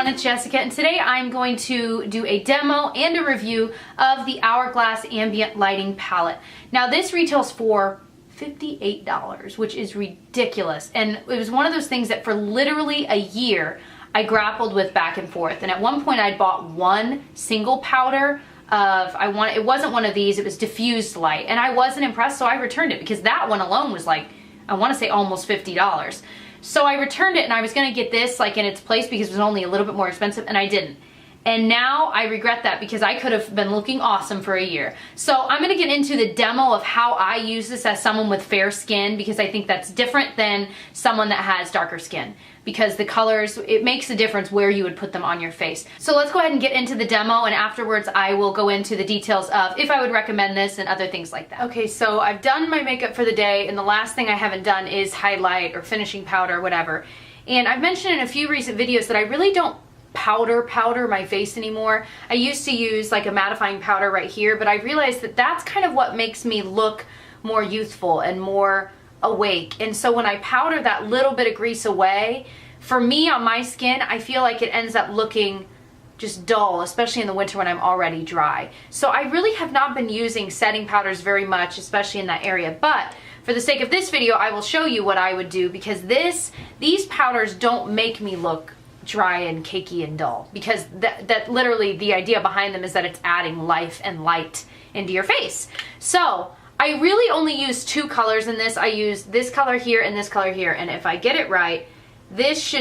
everyone, it's Jessica, and today I'm going to do a demo and a review of the Hourglass Ambient Lighting Palette. Now this retails for $58, which is ridiculous, and it was one of those things that for literally a year I grappled with back and forth, and at one point I bought one single powder of, it wasn't one of these, it was diffused light, and I wasn't impressed, so I returned it because that one alone was like, I want to say almost $50. So I returned it and I was going to get this like in its place because it was only a little bit more expensive, and I didn't. And now I regret that because I could have been looking awesome for a year. So I'm going to get into the demo of how I use this as someone with fair skin, because I think that's different than someone that has darker skin. Because the colors, it makes a difference where you would put them on your face. So let's go ahead and get into the demo, and afterwards I will go into the details of if I would recommend this and other things like that. Okay, so I've done my makeup for the day, and the last thing I haven't done is highlight or finishing powder or whatever. And I've mentioned in a few recent videos that I really don't powder my face anymore. I used to use like a mattifying powder right here, but I realized that that's kind of what makes me look more youthful and more awake. And so when I powder that little bit of grease away, for me on my skin, I feel like it ends up looking just dull, especially in the winter when I'm already dry. So I really have not been using setting powders very much, especially in that area. But for the sake of this video, I will show you what I would do, because these powders don't make me look dry and cakey and dull, because that literally the idea behind them is that it's adding life and light into your face. So I really only use two colors in this. I use this color here and this color here, and if I get it right, this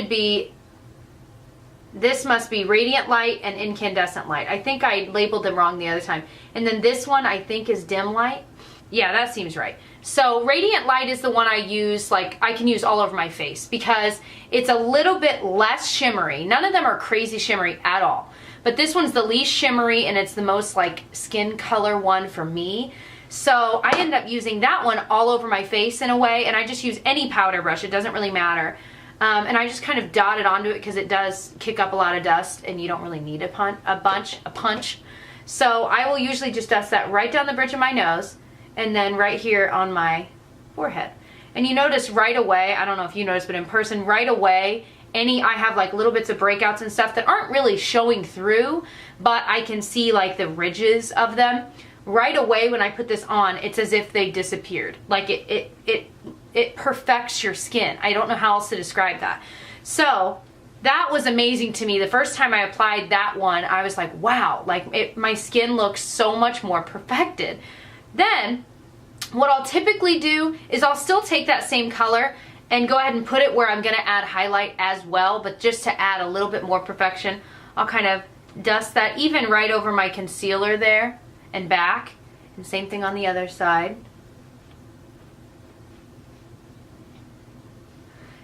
must be Radiant Light and Incandescent Light. I think I labeled them wrong the other time. And then this one I think is Dim Light. Yeah, that seems right. So Radiant Light is the one I use, like I can use all over my face because it's a little bit less shimmery. None of them are crazy shimmery at all. But this one's the least shimmery, and it's the most like skin color one for me. So I end up using that one all over my face in a way, and I just use any powder brush. It doesn't really matter. And I just kind of dot it onto it because it does kick up a lot of dust, and you don't really need a punch. So I will usually just dust that right down the bridge of my nose, and then right here on my forehead. And you notice right away, I don't know if you notice, but in person, right away, I have like little bits of breakouts and stuff that aren't really showing through, but I can see like the ridges of them. Right away when I put this on, it's as if they disappeared. Like it perfects your skin. I don't know how else to describe that. So that was amazing to me. The first time I applied that one, I was like, wow, like my skin looks so much more perfected. Then what I'll typically do is I'll still take that same color and go ahead and put it where I'm going to add highlight as well, but just to add a little bit more perfection, I'll kind of dust that even right over my concealer there and back, and same thing on the other side.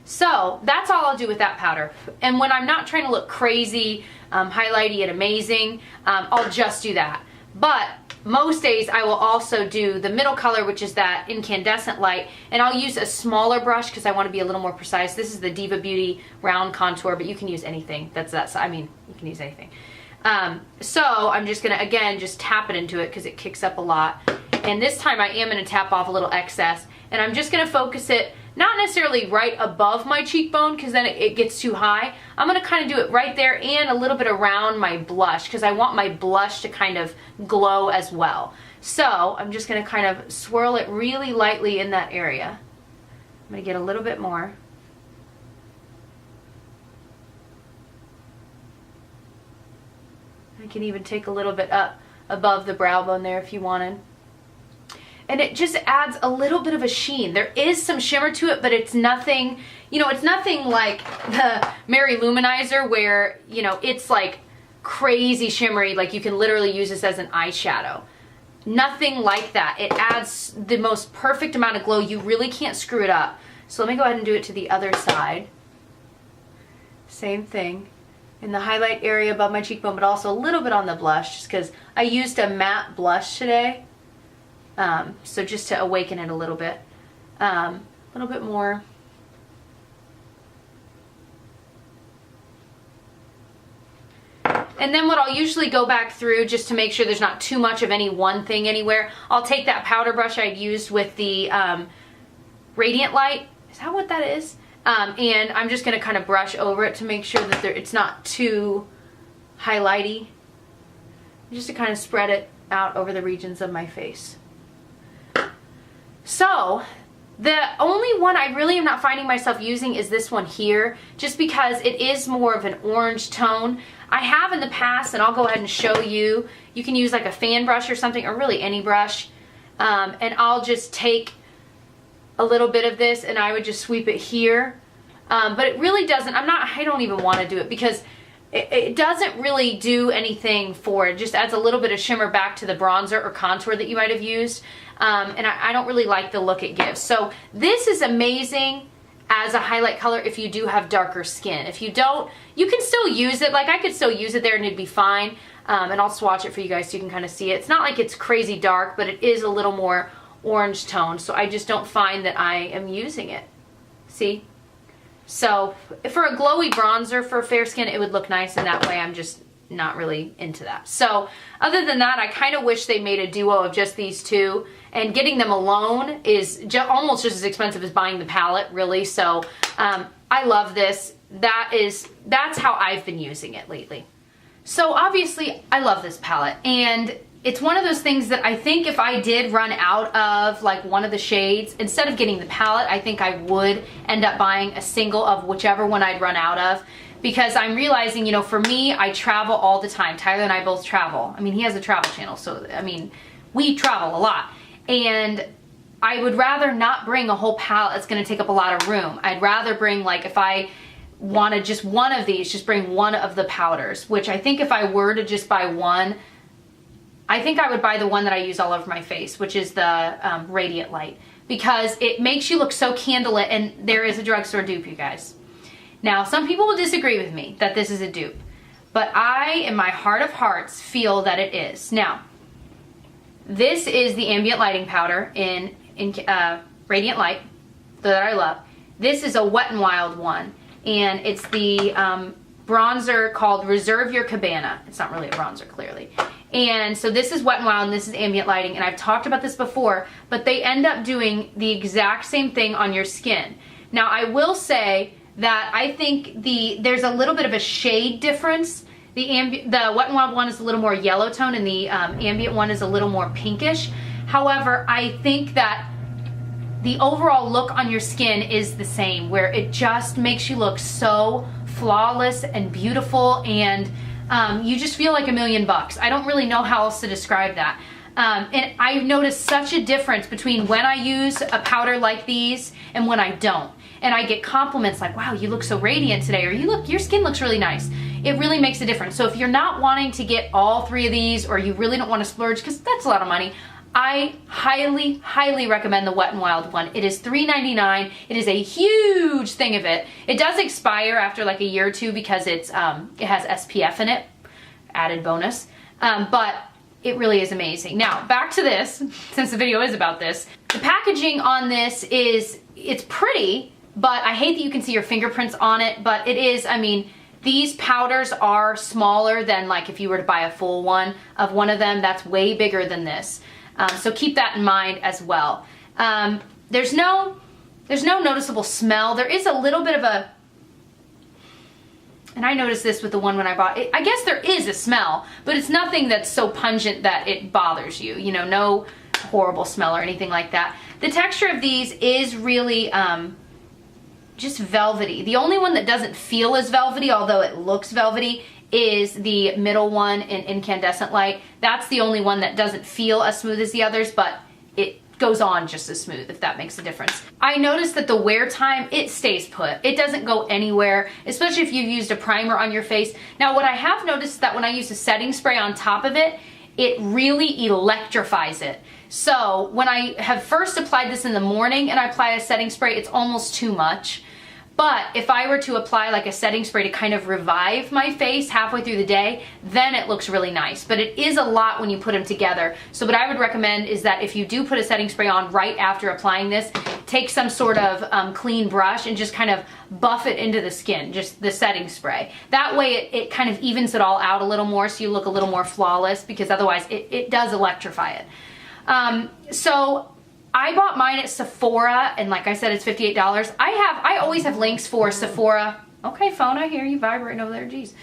So that's all I'll do with that powder. And when I'm not trying to look crazy, highlighty and amazing, I'll just do that. But most days I will also do the middle color, which is that incandescent light, and I'll use a smaller brush because I want to be a little more precise. This is the Diva Beauty round contour, but you can use anything. I mean, you can use anything. So I'm just gonna, again, just tap it into it because it kicks up a lot. And this time I am gonna tap off a little excess, and I'm just gonna focus it not necessarily right above my cheekbone because then it gets too high. I'm gonna kind of do it right there and a little bit around my blush because I want my blush to kind of glow as well. So I'm just gonna kind of swirl it really lightly in that area. I'm gonna get a little bit more. I can even take a little bit up above the brow bone there if you wanted. And it just adds a little bit of a sheen. There is some shimmer to it, but it's nothing, you know, it's nothing like the Mary Luminizer where, you know, it's like crazy shimmery, like you can literally use this as an eyeshadow. Nothing like that. It adds the most perfect amount of glow. You really can't screw it up. So let me go ahead and do it to the other side. Same thing. In the highlight area above my cheekbone, but also a little bit on the blush, just because I used a matte blush today. So just to awaken it a little bit more. And then what I'll usually go back through just to make sure there's not too much of any one thing anywhere, I'll take that powder brush I'd used with the Radiant Light. Is that what that is? And I'm just gonna kind of brush over it to make sure that it's not too highlighty, just to kind of spread it out over the regions of my face. So the only one I really am not finding myself using is this one here, just because it is more of an orange tone. I have in the past, and I'll go ahead and show you, you can use like a fan brush or something, or really any brush, and I'll just take a little bit of this and I would just sweep it here. But it really doesn't, I don't even want to do it because it doesn't really do anything for it. It just adds a little bit of shimmer back to the bronzer or contour that you might have used. And I don't really like the look it gives. So this is amazing as a highlight color if you do have darker skin. If you don't, you can still use it. Like I could still use it there and it'd be fine. And I'll swatch it for you guys so you can kind of see it. It's not like it's crazy dark, but it is a little more orange tone. So I just don't find that I am using it. See? So for a glowy bronzer for fair skin, it would look nice, and that way I'm just not really into that. So other than that, I kind of wish they made a duo of just these two, and getting them alone is almost just as expensive as buying the palette, really. So I love this. That's how I've been using it lately. So obviously I love this palette, and it's one of those things that I think if I did run out of like one of the shades, instead of getting the palette, I think I would end up buying a single of whichever one I'd run out of, because I'm realizing, you know, for me, I travel all the time. Tyler and I both travel. I mean, he has a travel channel, so I mean, we travel a lot. And I would rather not bring a whole palette that's gonna take up a lot of room. I'd rather bring, like, if I wanted just one of these, just bring one of the powders, which I think if I were to just buy one, I think I would buy the one that I use all over my face, which is the Radiant Light, because it makes you look so candlelit, and there is a drugstore dupe, you guys. Now, some people will disagree with me that this is a dupe, but I, in my heart of hearts, feel that it is. Now, this is the ambient lighting powder in Radiant Light that I love. This is a Wet n Wild one, and it's the bronzer called Reserve Your Cabana. It's not really a bronzer, clearly. And so this is Wet n Wild and this is ambient lighting, and I've talked about this before, but they end up doing the exact same thing on your skin. Now, I will say that I think there's a little bit of a shade difference. The Wet n Wild one is a little more yellow tone, and the ambient one is a little more pinkish. However, I think that the overall look on your skin is the same, where it just makes you look so flawless and beautiful, and you just feel like $1,000,000. I don't really know how else to describe that. And I've noticed such a difference between when I use a powder like these and when I don't. And I get compliments like, wow, you look so radiant today, or your skin looks really nice. It really makes a difference. So if you're not wanting to get all three of these, or you really don't want to splurge, because that's a lot of money, I highly, highly recommend the Wet n Wild one. It is $3.99. It is a huge thing of it. It does expire after like a year or two because it has SPF in it, added bonus. But it really is amazing. Now, back to this, since the video is about this. The packaging on this it's pretty, but I hate that you can see your fingerprints on it, but it is, I mean, these powders are smaller than like if you were to buy a full one of one of them. That's way bigger than this. So keep that in mind as well. There's no noticeable smell. There is a little bit of a, and I noticed this with the one when I bought it. I guess there is a smell, but it's nothing that's so pungent that it bothers you. You know, no horrible smell or anything like that. The texture of these is really just velvety. The only one that doesn't feel as velvety, although it looks velvety, is the middle one in Incandescent Light. That's the only one that doesn't feel as smooth as the others, but it goes on just as smooth, if that makes a difference. I noticed that the wear time, it stays put. It doesn't go anywhere, especially if you've used a primer on your face. Now, what I have noticed is that when I use a setting spray on top of it, it really electrifies it. So when I have first applied this in the morning and I apply a setting spray, it's almost too much. But if I were to apply like a setting spray to kind of revive my face halfway through the day, then it looks really nice. But it is a lot when you put them together. So what I would recommend is that if you do put a setting spray on right after applying this, take some sort of clean brush and just kind of buff it into the skin, just the setting spray. That way it kind of evens it all out a little more, so you look a little more flawless, because otherwise it does electrify it. So I bought mine at Sephora, and like I said, it's $58. I always have links for Sephora. Okay, phone, I hear you vibrating over there, geez.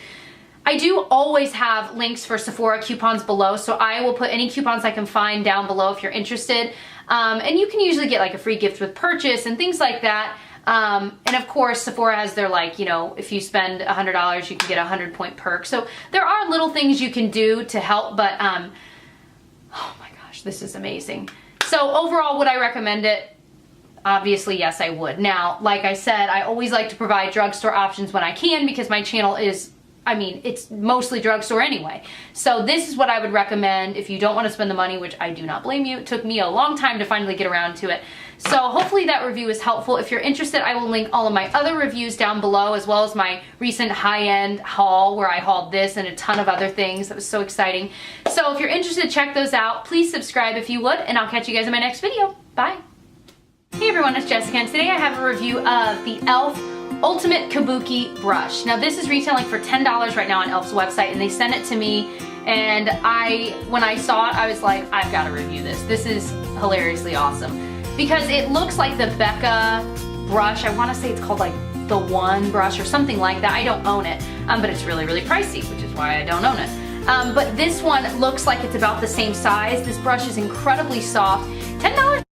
I do always have links for Sephora coupons below, so I will put any coupons I can find down below if you're interested. And you can usually get like a free gift with purchase and things like that. And of course, Sephora has their, like, you know, if you spend $100, you can get a 100-point perk. So there are little things you can do to help, but oh my gosh, this is amazing. So overall, would I recommend it? Obviously, yes, I would. Now, like I said, I always like to provide drugstore options when I can because my channel is, I mean, it's mostly drugstore anyway. So this is what I would recommend if you don't want to spend the money, which I do not blame you. It took me a long time to finally get around to it. So hopefully that review is helpful. If you're interested, I will link all of my other reviews down below, as well as my recent high-end haul where I hauled this and a ton of other things. That was so exciting. So if you're interested, check those out. Please subscribe if you would, and I'll catch you guys in my next video. Bye. Hey everyone, it's Jessica, and today I have a review of the e.l.f. Ultimate Kabuki Brush. Now this is retailing for $10 right now on e.l.f.'s website, and they sent it to me, and when I saw it, I was like, I've got to review this. This is hilariously awesome. Because it looks like the Becca brush. I want to say it's called like the One brush or something like that. I don't own it, but it's really, really pricey, which is why I don't own it. But this one looks like it's about the same size. This brush is incredibly soft. $10